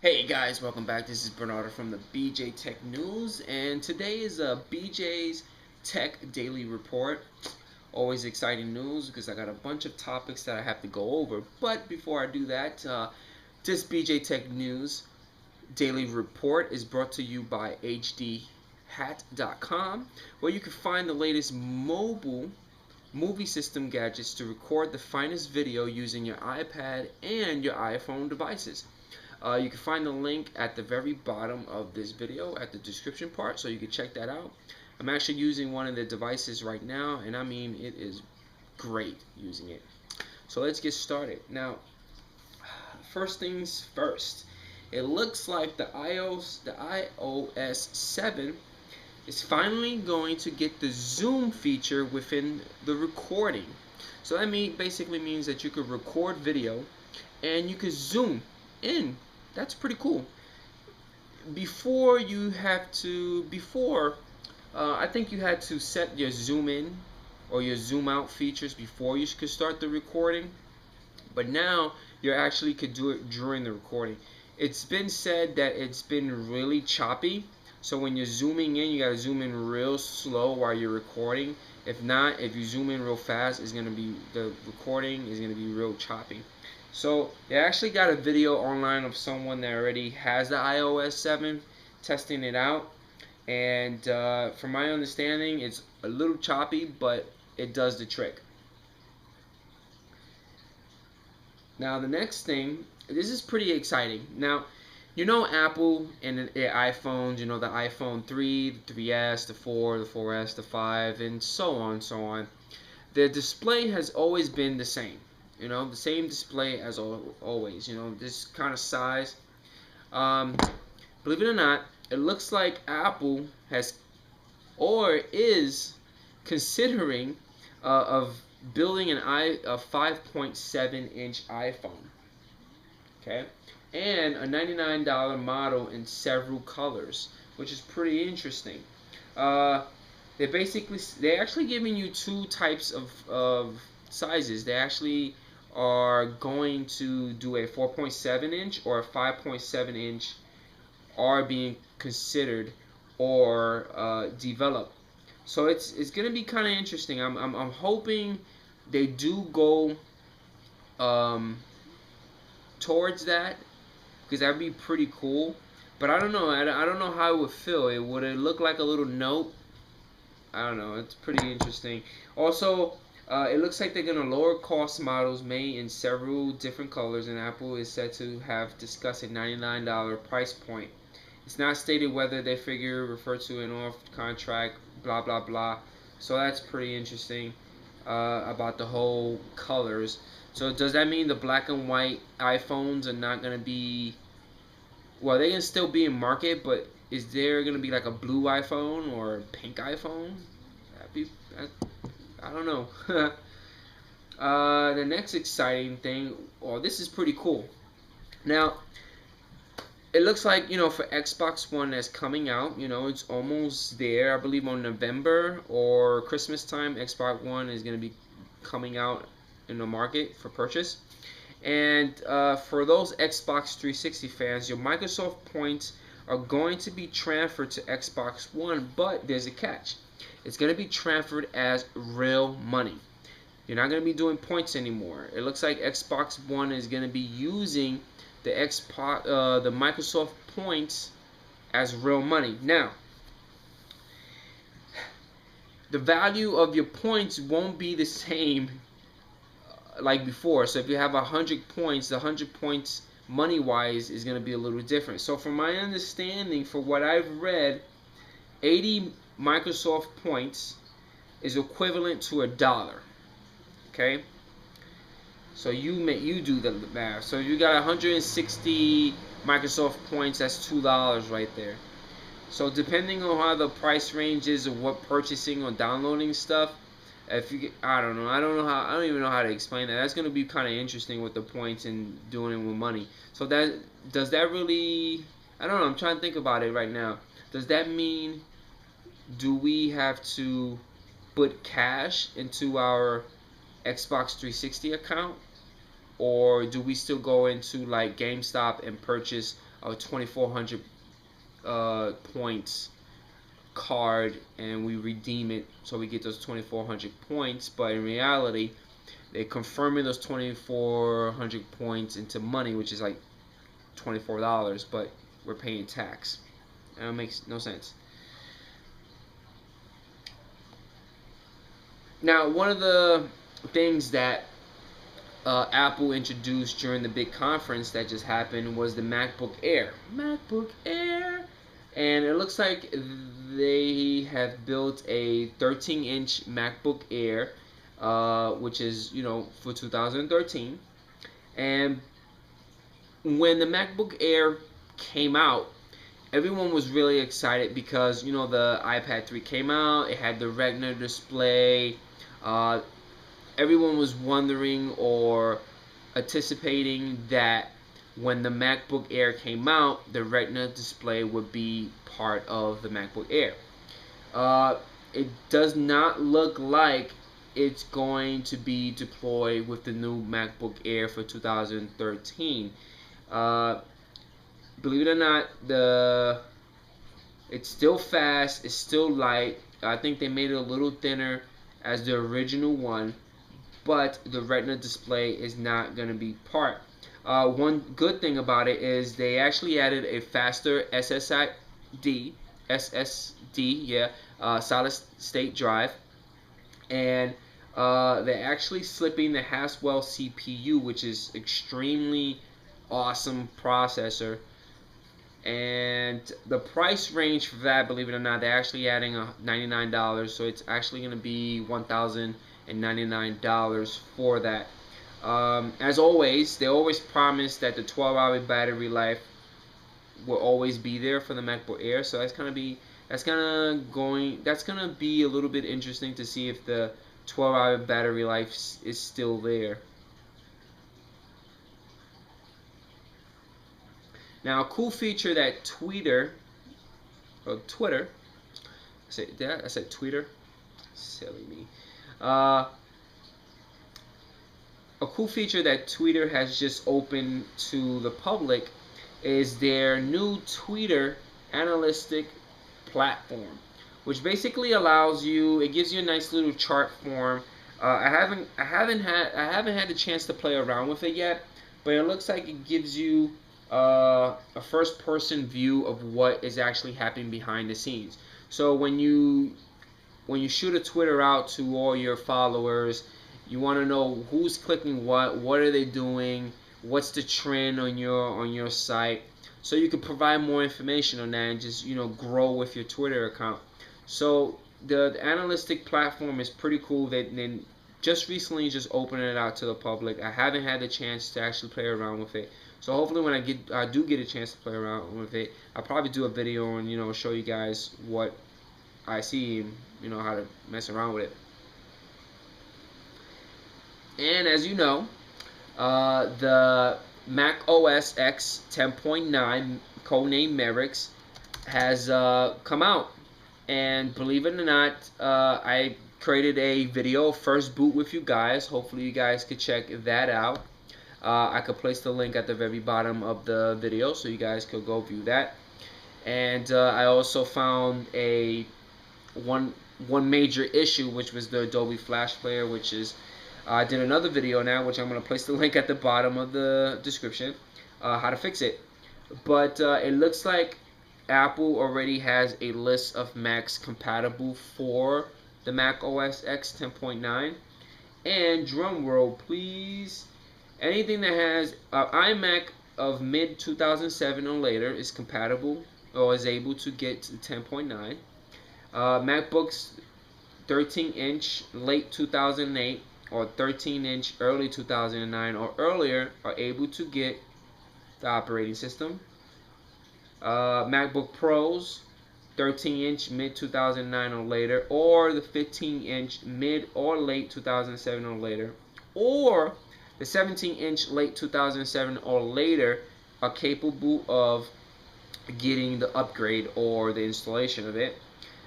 Hey guys, welcome back. This is Bernardo from the BJTechNews, and today is BJ's Tech Daily Report. Always exciting news because I got a bunch of topics that I have to go over. But before I do that, this BJTechNews Daily Report is brought to you by HDHat.com, where you can find the latest mobile movie system gadgets to record the finest video using your iPad and your iPhone devices. You can find the link at the very bottom of this video at the description part, so you can check that out. I'm actually using one of the devices right now, and I mean it is great using it. So let's get started. Now, first things first. It looks like the iOS 7 is finally going to get the zoom feature within the recording. So that basically means that you could record video and you could zoom in. That's pretty cool. I think you had to set your zoom in or your zoom out features before you could start the recording. But now you actually could do it during the recording. It's been said that it's been really choppy. So when you're zooming in, you gotta zoom in real slow while you're recording. If not, if you zoom in real fast, the recording is gonna be real choppy. So they actually got a video online of someone that already has the iOS 7 testing it out, and from my understanding, it's a little choppy, but it does the trick. Now the next thing, this is pretty exciting. Now, you know Apple and their iPhones, you know the iPhone 3, the 3S, the 4, the 4S, the 5, and so on, so on. The display has always been the same. You know, the same display as always. You know, this kind of size. Believe it or not, it looks like Apple has or is considering of building a 5.7-inch iPhone. Okay, and a $99 model in several colors, which is pretty interesting. They're actually giving you two types of sizes. They actually are going to do a 4.7 inch or a 5.7 inch are being considered or developed. So it's gonna be kind of interesting. I'm hoping they do go towards that, because that'd be pretty cool. But I don't know. I don't know how it would feel. Would it look like a little note? I don't know. It's pretty interesting. Also, it looks like they're going to lower cost models made in several different colors, and Apple is said to have discussed a $99 price point. It's not stated whether they figure refer to an off contract, blah blah blah. So that's pretty interesting about the whole colors. So does that mean the black and white iPhones are not going to be, well, they can still be in market, but is there going to be like a blue iPhone or a pink iPhone? I don't know. The next exciting thing, well, this is pretty cool. Now, it looks like, for Xbox One that's coming out, it's almost there. I believe on November or Christmas time, Xbox One is going to be coming out in the market for purchase. And for those Xbox 360 fans, your Microsoft points are going to be transferred to Xbox One, but there's a catch. It's going to be transferred as real money. You're not going to be doing points anymore. It looks like Xbox One is going to be using the Microsoft points as real money. Now, the value of your points won't be the same like before. So if you have 100 points, the 100 points money-wise is going to be a little different. So from my understanding, for what I've read, 80 Microsoft points is equivalent to $1. Okay? So you do the math. So you got 160 Microsoft points, that's $2 right there. So depending on how the price range is of what purchasing or downloading stuff, if you get, I don't even know how to explain that. That's going to be kind of interesting with the points and doing it with money. So does that really, I don't know, I'm trying to think about it right now. Does that mean, do we have to put cash into our Xbox 360 account, or do we still go into like GameStop and purchase a 2400 points card, and we redeem it so we get those 2400 points. But in reality, they're confirming those 2400 points into money, which is like $24, but we're paying tax. That makes no sense. Now, one of the things that Apple introduced during the big conference that just happened was the MacBook Air. MacBook Air! And it looks like they have built a 13-inch MacBook Air, which is, for 2013. And when the MacBook Air came out, everyone was really excited because, the iPad 3 came out. It had the Retina display. Everyone was wondering or anticipating that when the MacBook Air came out, the Retina display would be part of the MacBook Air. It does not look like it's going to be deployed with the new MacBook Air for 2013. Believe it or not, it's still fast, it's still light. I think they made it a little thinner as the original one, but the Retina display is not going to be part. One good thing about it is they actually added a faster SSD, solid state drive, and they're actually slipping the Haswell CPU, which is extremely awesome processor. And the price range for that, believe it or not, they're actually adding $99, so it's actually going to be $1,099 for that. As always, they always promise that the 12-hour battery life will always be there for the MacBook Air, so that's gonna be a little bit interesting to see if the 12-hour battery life is still there. Now, a cool feature that Twitter, I said Twitter, silly me. A cool feature that Twitter has just opened to the public is their new Twitter analytic platform, which basically allows you. It gives you a nice little chart form. I haven't had the chance to play around with it yet, but it looks like it gives you a first-person view of what is actually happening behind the scenes. So when you shoot a Twitter out to all your followers, you want to know who's clicking what are they doing, what's the trend on your site, so you can provide more information on that and just grow with your Twitter account. So the analytic platform is pretty cool. They just recently just opened it out to the public. I haven't had the chance to actually play around with it. So hopefully when I do get a chance to play around with it, I'll probably do a video and show you guys what I see and how to mess around with it. And as you know, the Mac OS X 10.9, codename Mavericks, has come out. And believe it or not, I created a video, first boot with you guys. Hopefully you guys could check that out. I could place the link at the very bottom of the video so you guys could go view that. And I also found one major issue, which was the Adobe Flash Player, which is I did another video now, which I'm going to place the link at the bottom of the description, how to fix it. But it looks like Apple already has a list of Macs compatible for the Mac OS X 10.9. And drum roll, please. Anything that has iMac of mid 2007 or later is compatible or is able to get to 10.9. MacBooks 13-inch late 2008 or 13-inch early 2009 or earlier are able to get the operating system. MacBook Pros 13-inch mid 2009 or later, or the 15-inch mid or late 2007 or later, or the 17-inch late 2007 or later are capable of getting the upgrade or the installation of it.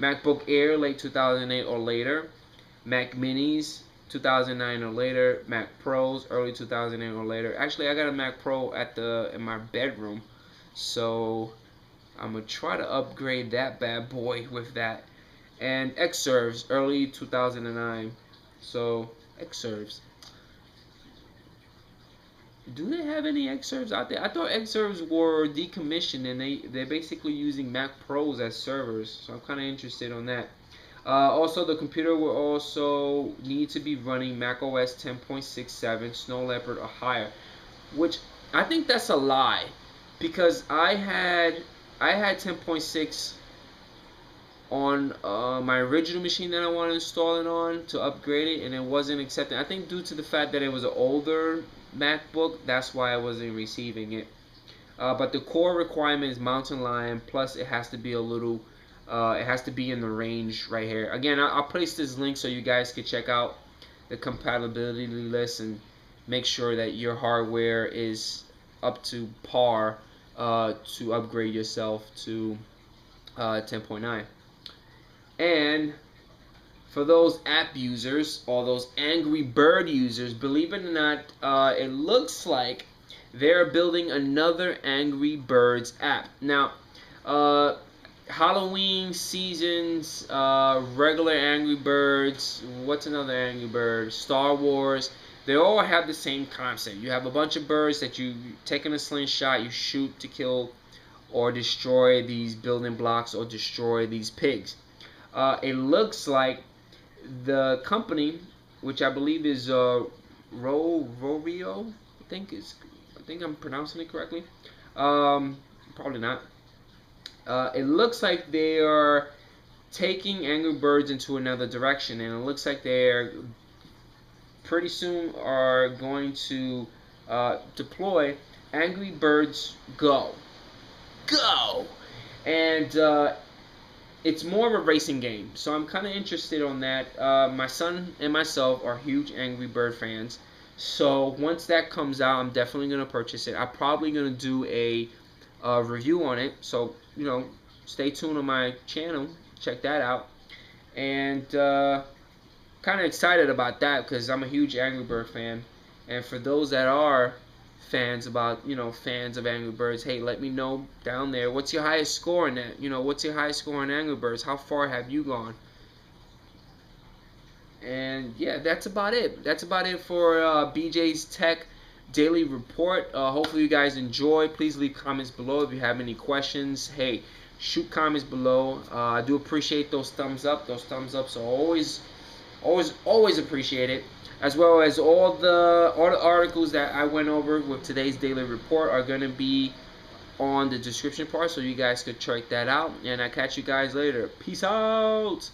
MacBook Air late 2008 or later, Mac Minis 2009 or later, Mac Pros early 2008 or later. Actually, I got a Mac Pro in my bedroom, So I'm gonna try to upgrade that bad boy with that. And X-Serves, early 2009. So X-Serves. Do they have any X-Serves out there? I thought X-Serves were decommissioned and they're basically using Mac Pros as servers. So I'm kind of interested on that. Also, the computer will also need to be running Mac OS 10.67, Snow Leopard or higher, which I think that's a lie, because I had 10.6 on my original machine that I wanted to install it on to upgrade it, and it wasn't accepting. I think due to the fact that it was an older MacBook, that's why I wasn't receiving it. But the core requirement is Mountain Lion, plus it has to be a little, it has to be in the range right here. Again, I'll place this link so you guys can check out the compatibility list and make sure that your hardware is up to par to upgrade yourself to 10.9. And for those app users or those Angry Bird users, believe it or not, it looks like they're building another Angry Birds app. Now, Halloween seasons, regular Angry Birds, what's another Angry Bird? Star Wars. They all have the same concept. You have a bunch of birds that you take in a slingshot, you shoot to kill or destroy these building blocks or destroy these pigs. It looks like the company, which I believe is Rovio, I think I'm pronouncing it correctly. Probably not. It looks like they are taking Angry Birds into another direction, and it looks like they're pretty soon are going to deploy Angry Birds Go. And it's more of a racing game, so I'm kind of interested on that. My son and myself are huge Angry Bird fans, so once that comes out, I'm definitely going to purchase it. I'm probably going to do a review on it, so stay tuned on my channel, check that out. And kind of excited about that because I'm a huge Angry Bird fan. And for those that are fans fans of Angry Birds, hey, let me know down there, what's your highest score in that? What's your highest score in Angry Birds? How far have you gone? And yeah, that's about it. That's about it for BJ's Tech Daily Report. Hopefully you guys enjoy. Please leave comments below if you have any questions. Hey, shoot comments below. I do appreciate those thumbs up. Those thumbs ups are always appreciated. As well as all the articles that I went over with today's daily report are going to be on the description part, so you guys could check that out. And I'll catch you guys later. Peace out.